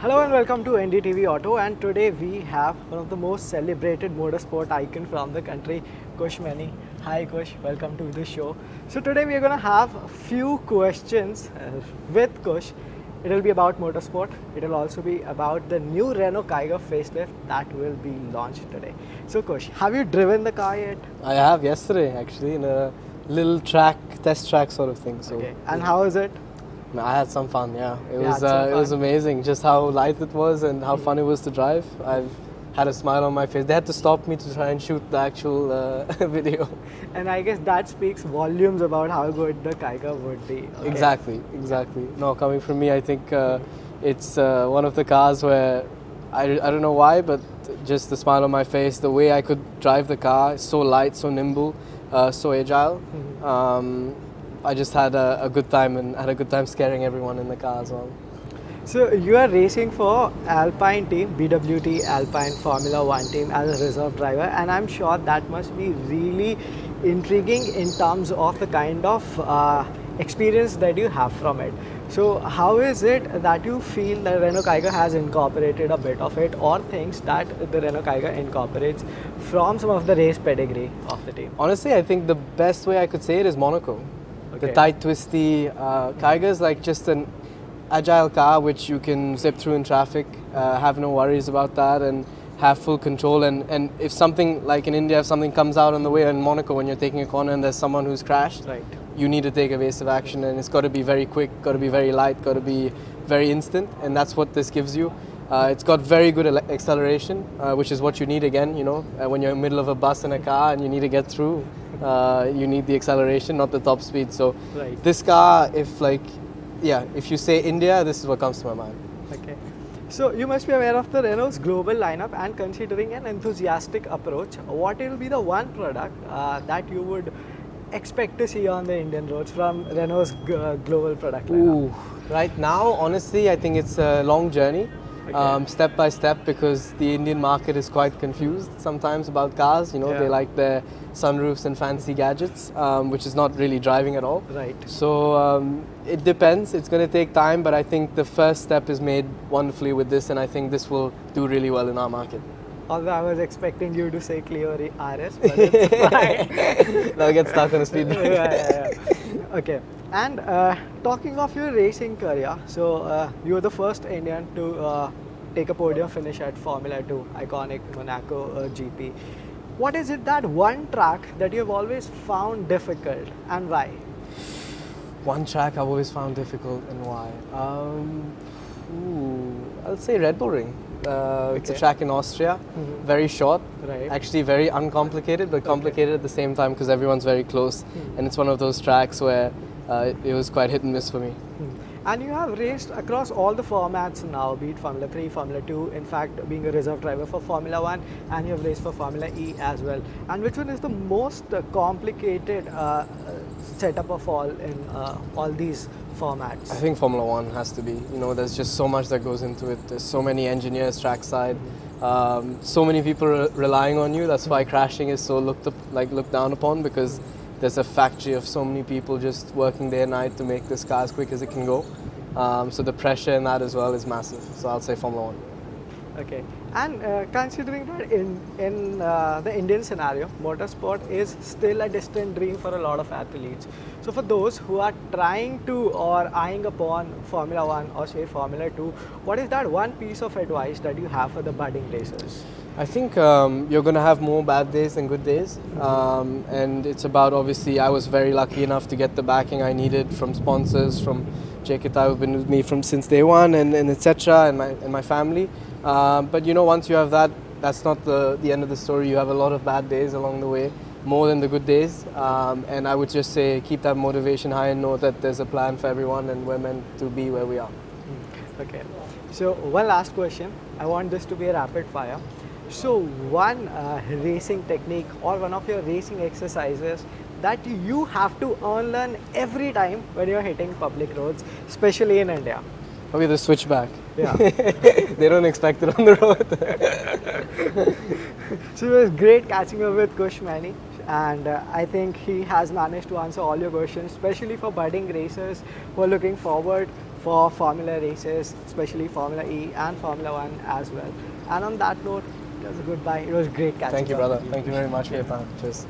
Hello and welcome to NDTV Auto, and today we have one of the most celebrated motorsport icon from the country, Kush Maini. Hi Kush, welcome to the show. So today we are going to have a few questions with Kush. It will be about motorsport. It will also be about the new Renault Kiger Facelift that will be launched today. So Kush, have you driven the car yet? I have yesterday actually in a little test track sort of thing. So Okay. And how is it? I had some fun. Yeah, it You was had some it was fun. amazing. Just how light it was and how fun it was to drive. I've had a smile on my face. They had to stop me to try and shoot the actual video. And I guess that speaks volumes about how good the Kiger would be. Okay. Exactly. No, coming from me, I think it's one of the cars where I don't know why, but just the smile on my face, the way I could drive the car, it's so light, so nimble, so agile. I just had a good time and had a good time scaring everyone in the car as well. So you are racing for Alpine team, BWT Alpine Formula One team as a reserve driver, and I'm sure that must be really intriguing in terms of the kind of experience that you have from it. So how is it that you feel that Renault Kiger has incorporated a bit of it, or things that the Renault Kiger incorporates from some of the race pedigree of the team? Honestly, I think the best way I could say it is Monaco. Okay. The tight, twisty Kiger is like just an agile car which you can zip through in traffic, have no worries about that, and have full control. And if something like in India, if something comes out on the way, in Monaco when you're taking a corner and there's someone who's crashed, Right. you need to take evasive action, and it's got to be very quick, got to be very light, got to be very instant, and that's what this gives you. It's got very good acceleration, which is what you need again, when you're in the middle of a bus and a car and you need to get through, you need the acceleration, not the top speed. So Right. this car, if you say India, this is what comes to my mind. Okay. So you must be aware of the Renault's global lineup, and considering an enthusiastic approach, what will be the one product that you would expect to see on the Indian roads from Renault's global product lineup? Ooh, right now, honestly, I think it's a long journey. Okay. Step by step, because the Indian market is quite confused sometimes about cars. Yeah. They like their sunroofs and fancy gadgets, which is not really driving at all. Right. So it depends. It's going to take time, but I think the first step is made wonderfully with this, and I think this will do really well in our market. Although I was expecting you to say Clio RS, but it's fine. Now get stuck on a speed break. Yeah. Okay. And talking of your racing career, so you were the first Indian to take a podium finish at Formula 2, iconic Monaco GP. What is it that one track that you've always found difficult, and why? One track I've always found difficult, and why? I'll say Red Bull Ring. It's a Okay. track in Austria, very short, Right. actually very uncomplicated, but complicated at the same time because everyone's very close. And it's one of those tracks where it was quite hit and miss for me. And you have raced across all the formats now, be it Formula 3, Formula 2, in fact being a reserve driver for Formula 1, and you have raced for Formula E as well. And which one is the most complicated setup of all in all these formats? I think Formula 1 has to be. There's just so much that goes into it. There's so many engineers trackside, so many people relying on you. That's why crashing is so looked down upon, because there's a factory of so many people just working day and night to make this car as quick as it can go. So the pressure in that as well is massive. So I'll say Formula 1. Okay. And considering that in the Indian scenario, motorsport is still a distant dream for a lot of athletes. So for those who are trying to or eyeing upon Formula 1 or say Formula 2, what is that one piece of advice that you have for the budding racers? I think you're going to have more bad days than good days. And it's about, obviously, I was very lucky enough to get the backing I needed from sponsors, from Jekita, who've been with me since day one, and etc., and my family. But once you have that, that's not the end of the story. You have a lot of bad days along the way, more than the good days. And I would just say keep that motivation high and know that there's a plan for everyone and we're meant to be where we are. Okay. So one last question. I want this to be a rapid fire. So one racing technique or one of your racing exercises that you have to unlearn every time when you're hitting public roads, especially in India. Okay, the switchback. Yeah. They don't expect it on the road. So it was great catching up with Kush Maini. and I think he has managed to answer all your questions, especially for budding racers who are looking forward for Formula races, especially Formula E and Formula One as well. And on that note, it was a goodbye. It was great catching Thank you, up brother. with you. Thank you very much for your time. Cheers.